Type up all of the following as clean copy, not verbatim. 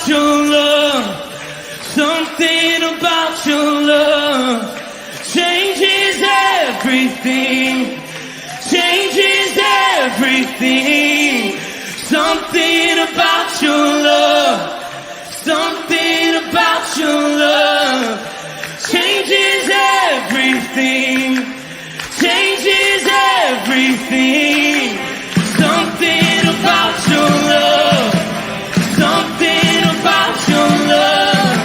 about your love. Something about your love changes everything. Changes everything. Something about your love. Something about your love changes everything. Changes everything. Something about your love. Something about your love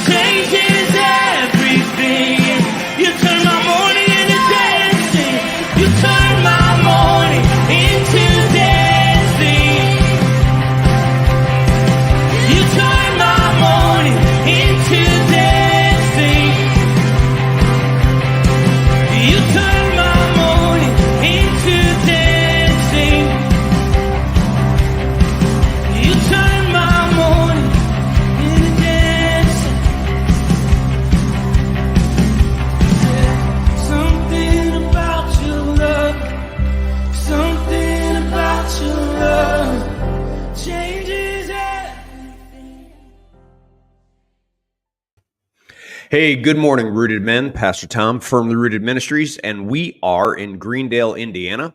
changes everything. You turn my morning into dancing. You turn my morning into dancing. You turn my morning into dancing. You turn my morning into dancing. You turn my morning into dancing. Something about your love. Something about your love changes everything. Hey, good morning, Rooted Men. Pastor Tom, Firmly Rooted Ministries, and we are in Greendale, Indiana.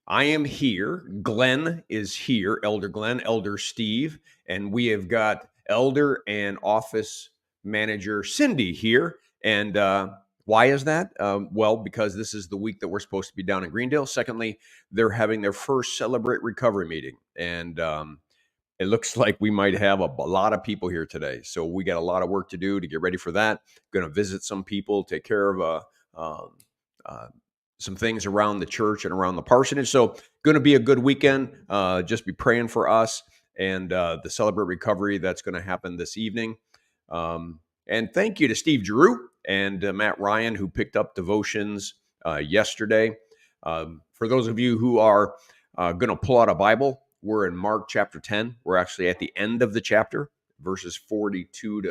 I am here. Glenn is here, Elder Glenn, Elder Steve, and we have got Elder and Office Manager Cindy here. And why is that? Well, because this is the week that we're supposed to be down in Greendale. Secondly, they're having their first Celebrate Recovery meeting, and it looks like we might have a lot of people here today. So we got a lot of work to do to get ready for that. Going to visit some people, take care of some things around the church and around the parsonage. So going to be a good weekend. Just be praying for us and the Celebrate Recovery that's going to happen this evening. And thank you to Steve Giroux and Matt Ryan, who picked up devotions yesterday. For those of you who are going to pull out a Bible, we're in Mark chapter 10. We're actually at the end of the chapter, verses 46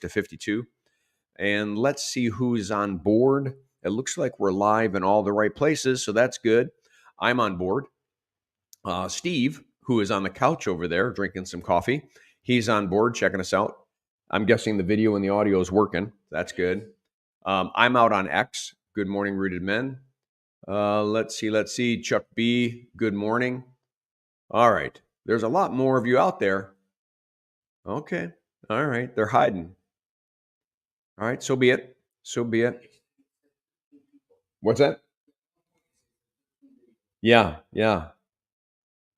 to 52. And let's see who's on board. It looks like we're live in all the right places, so that's good. I'm on board. Steve, who is on the couch over there drinking some coffee, he's on board checking us out. I'm guessing the video and the audio is working. That's good. I'm out on X. Good morning, Rooted Men. Let's see. Chuck B, good morning. All right. There's a lot more of you out there. Okay. All right. They're hiding. All right. So be it. What's that? Yeah.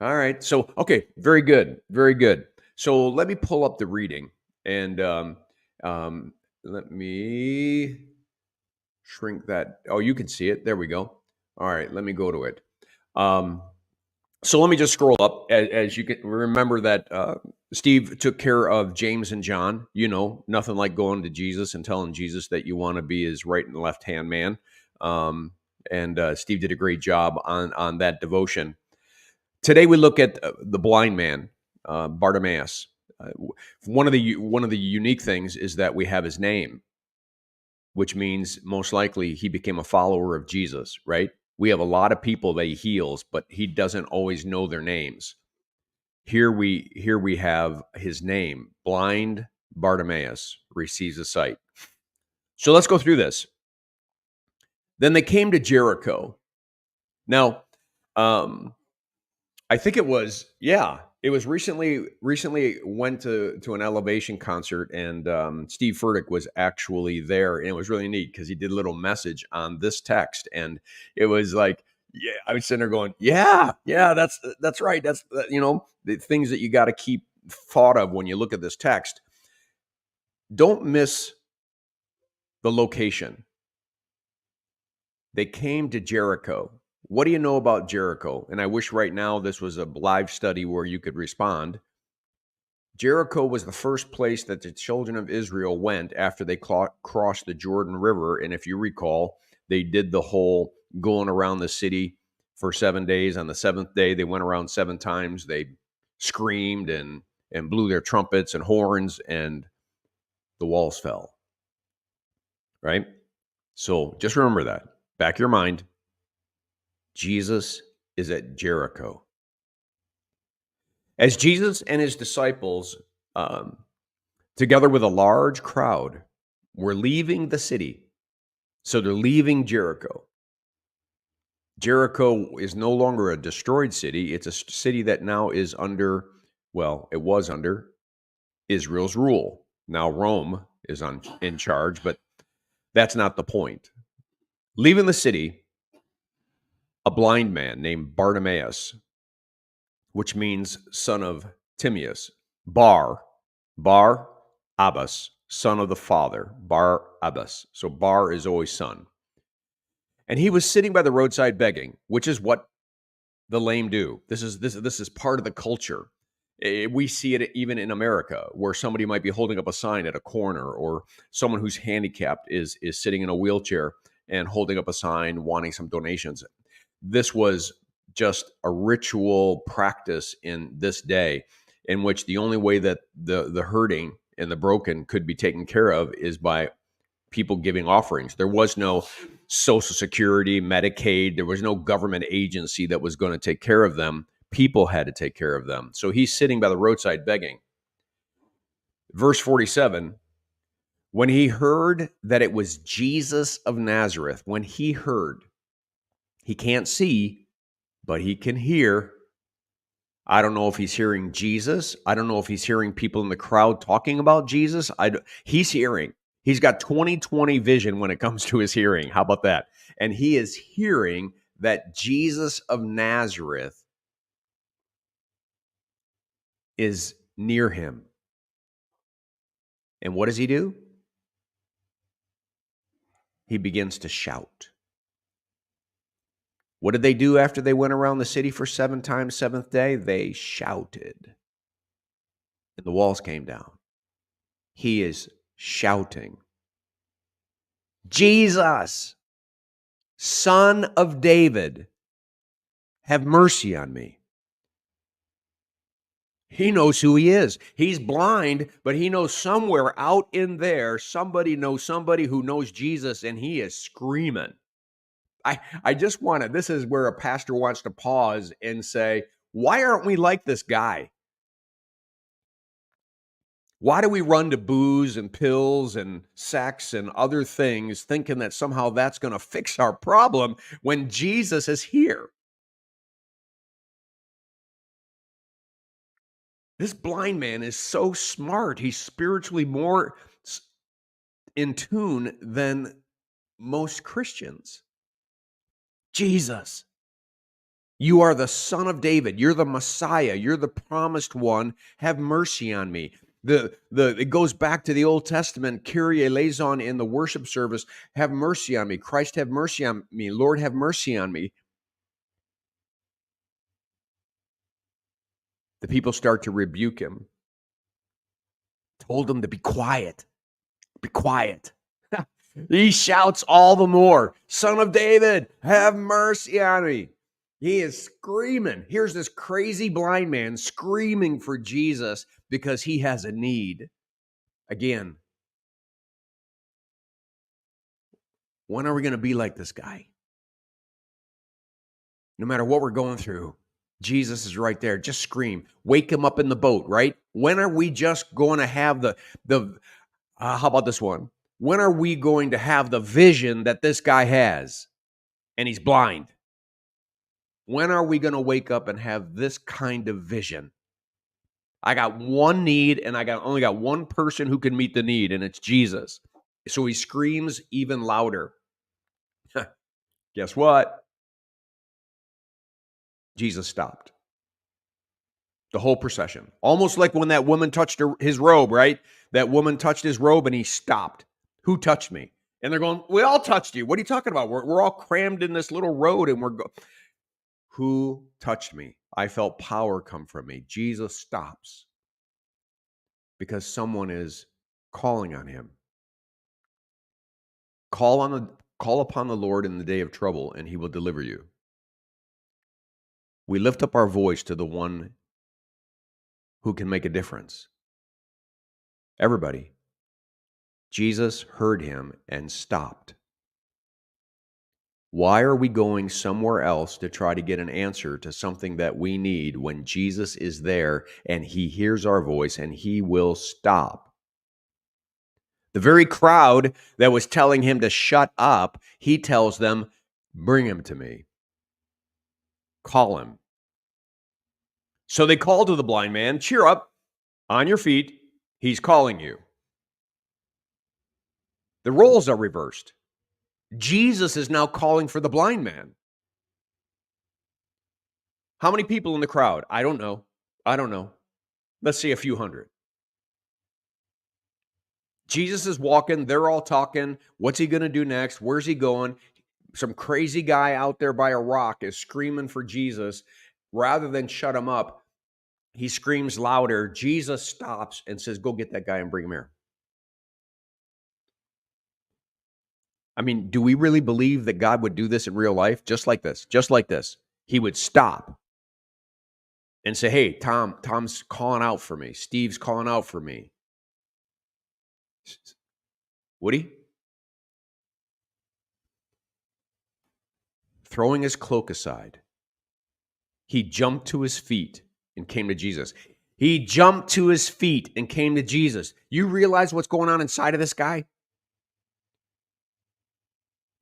All right. So, okay. Very good. So let me pull up the reading and let me shrink that. Oh, you can see it. There we go. All right. Let me go to it. So let me just scroll up. As you can remember that Steve took care of James and John. You know, nothing like going to Jesus and telling Jesus that you want to be his right and left hand man. And Steve did a great job on that devotion. Today we look at the blind man, Bartimaeus. One of the unique things is that we have his name, which means most likely he became a follower of Jesus, right? We have a lot of people that he heals, but he doesn't always know their names. Here we have his name. Blind Bartimaeus receives a sight. So let's go through this. Then they came to Jericho. Now, I think it was recently went to an Elevation concert, and Steve Furtick was actually there, and it was really neat because he did a little message on this text, and it was like, yeah, I was sitting there going, yeah, that's right, that's the things that you got to keep thought of when you look at this text. Don't miss the location. They came to Jericho. What do you know about Jericho? And I wish right now this was a live study where you could respond. Jericho was the first place that the children of Israel went after they crossed the Jordan River. And if you recall, they did the whole going around the city for 7 days. On the seventh day, they went around 7 times. They screamed and blew their trumpets and horns, and the walls fell. Right? So just remember that. Back of your mind. Jesus is at Jericho. As Jesus and his disciples, um, together with a large crowd, were leaving the city, so they're leaving Jericho. Jericho is no longer a destroyed city. It's a city that now is under, well, it was under Israel's rule. Now Rome is in charge, but that's not the point. Leaving the city, a blind man named Bartimaeus, which means son of Timaeus, Bar Abbas, son of the father, Bar Abbas. So Bar is always son. And he was sitting by the roadside begging, which is what the lame do. This is part of the culture. We see it even in America, where somebody might be holding up a sign at a corner, or someone who's handicapped is sitting in a wheelchair and holding up a sign wanting some donations. This was just a ritual practice in this day, in which the only way that the hurting and the broken could be taken care of is by people giving offerings. There was no Social Security, Medicaid. There was no government agency that was going to take care of them. People had to take care of them. So he's sitting by the roadside begging. Verse 47, when he heard that it was Jesus of Nazareth, when he heard, he can't see, but he can hear. I don't know if he's hearing Jesus. I don't know if he's hearing people in the crowd talking about Jesus. He's hearing. He's got 20/20 vision when it comes to his hearing. How about that? And he is hearing that Jesus of Nazareth is near him. And what does he do? He begins to shout. What did they do after they went around the city for 7 times, seventh day? They shouted. And the walls came down. He is shouting, Jesus, Son of David, have mercy on me. He knows who he is. He's blind, but he knows somewhere out in there, somebody knows somebody who knows Jesus, and he is screaming. I just want to, this is where a pastor wants to pause and say, why aren't we like this guy? Why do we run to booze and pills and sex and other things thinking that somehow that's going to fix our problem when Jesus is here? This blind man is so smart. He's spiritually more in tune than most Christians. Jesus, you are the Son of David. You're the Messiah. You're the promised one. Have mercy on me. It goes back to the Old Testament, Kyrie eleison in the worship service. Have mercy on me. Christ, have mercy on me. Lord, have mercy on me. The people start to rebuke him. Told him to be quiet. Be quiet. He shouts all the more, Son of David, have mercy on me. He is screaming. Here's this crazy blind man screaming for Jesus because he has a need. Again, when are we going to be like this guy? No matter what we're going through, Jesus is right there. Just scream. Wake him up in the boat, right? When are we just going to have how about this one? When are we going to have the vision that this guy has and he's blind? When are we going to wake up and have this kind of vision? I got one need and only got one person who can meet the need, and it's Jesus. So he screams even louder. Guess what? Jesus stopped. The whole procession. Almost like when that woman touched his robe, right? That woman touched his robe and he stopped. Who touched me? And they're going, we all touched you. What are you talking about? We're all crammed in this little road and Who touched me? I felt power come from me. Jesus stops because someone is calling on him. Call upon the Lord in the day of trouble, and he will deliver you. We lift up our voice to the one who can make a difference. Everybody. Jesus heard him and stopped. Why are we going somewhere else to try to get an answer to something that we need when Jesus is there and he hears our voice and he will stop? The very crowd that was telling him to shut up, he tells them, bring him to me. Call him. So they call to the blind man, cheer up, on your feet, he's calling you. The roles are reversed. Jesus is now calling for the blind man. How many people in the crowd? I don't know. Let's say a few hundred. Jesus is walking. They're all talking. What's he going to do next? Where's he going? Some crazy guy out there by a rock is screaming for Jesus. Rather than shut him up, he screams louder. Jesus stops and says, go get that guy and bring him here. I mean, do we really believe that God would do this in real life? Just like this. He would stop and say, hey, Tom's calling out for me. Steve's calling out for me. Would he? Throwing his cloak aside, he jumped to his feet and came to Jesus. You realize what's going on inside of this guy?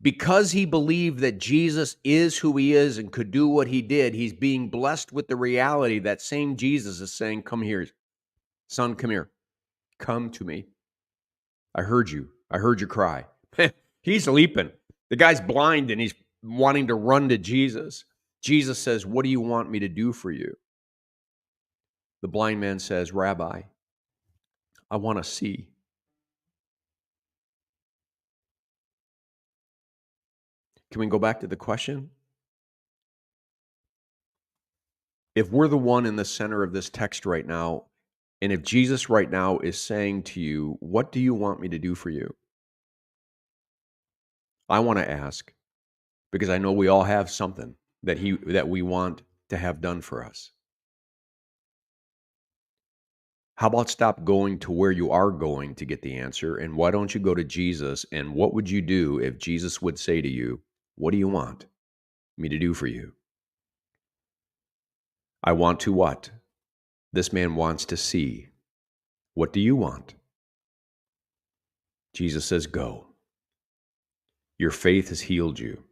Because he believed that Jesus is who he is and could do what he did, he's being blessed with the reality that same Jesus is saying, come here, son, come here. Come to me. I heard you. I heard your cry. He's leaping. The guy's blind and he's wanting to run to Jesus. Jesus says, what do you want me to do for you? The blind man says, Rabbi, I want to see. Can we go back to the question? If we're the one in the center of this text right now, and if Jesus right now is saying to you, what do you want me to do for you? I want to ask, because I know we all have something that we want to have done for us. How about stop going to where you are going to get the answer, and why don't you go to Jesus, and what would you do if Jesus would say to you, what do you want me to do for you? I want to what? This man wants to see. What do you want? Jesus says, go. Your faith has healed you.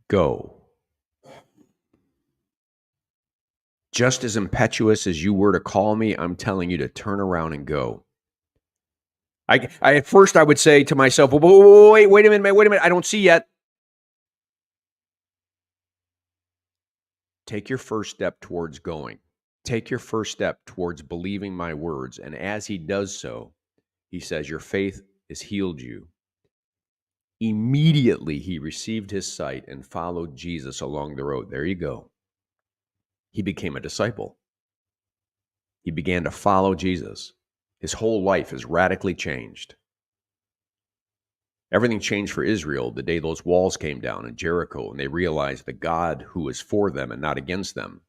Go. Just as impetuous as you were to call me, I'm telling you to turn around and go. I at first I would say to myself, well, wait a minute, I don't see yet. Take your first step towards going. Take your first step towards believing my words. And as he does so, he says, your faith has healed you. Immediately he received his sight and followed Jesus along the road. There you go. He became a disciple. He began to follow Jesus. His whole life is radically changed. Everything changed for Israel the day those walls came down in Jericho and they realized the God who is for them and not against them.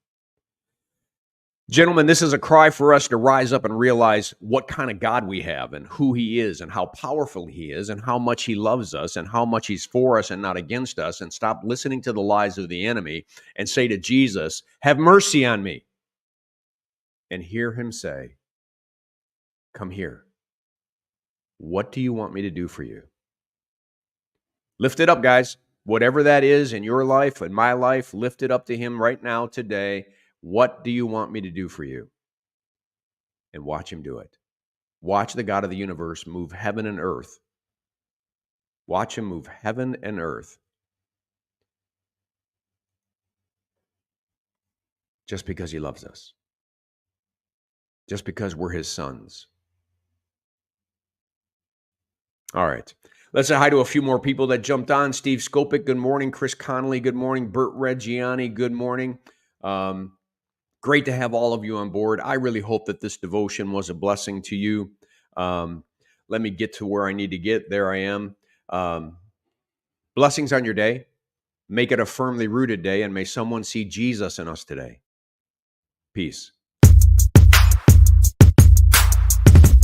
Gentlemen, this is a cry for us to rise up and realize what kind of God we have and who he is and how powerful he is and how much he loves us and how much he's for us and not against us, and stop listening to the lies of the enemy and say to Jesus, have mercy on me. And hear him say, come here. What do you want me to do for you? Lift it up, guys. Whatever that is in your life, in my life, lift it up to him right now, today. What do you want me to do for you? And watch him do it. Watch the God of the universe move heaven and earth. Watch him move heaven and earth. Just because he loves us. Just because we're his sons. All right. Let's say hi to a few more people that jumped on. Steve Skopik, good morning. Chris Connolly, good morning. Bert Reggiani, good morning. Great to have all of you on board. I really hope that this devotion was a blessing to you. Let me get to where I need to get. There I am. Blessings on your day. Make it a firmly rooted day, and may someone see Jesus in us today. Peace.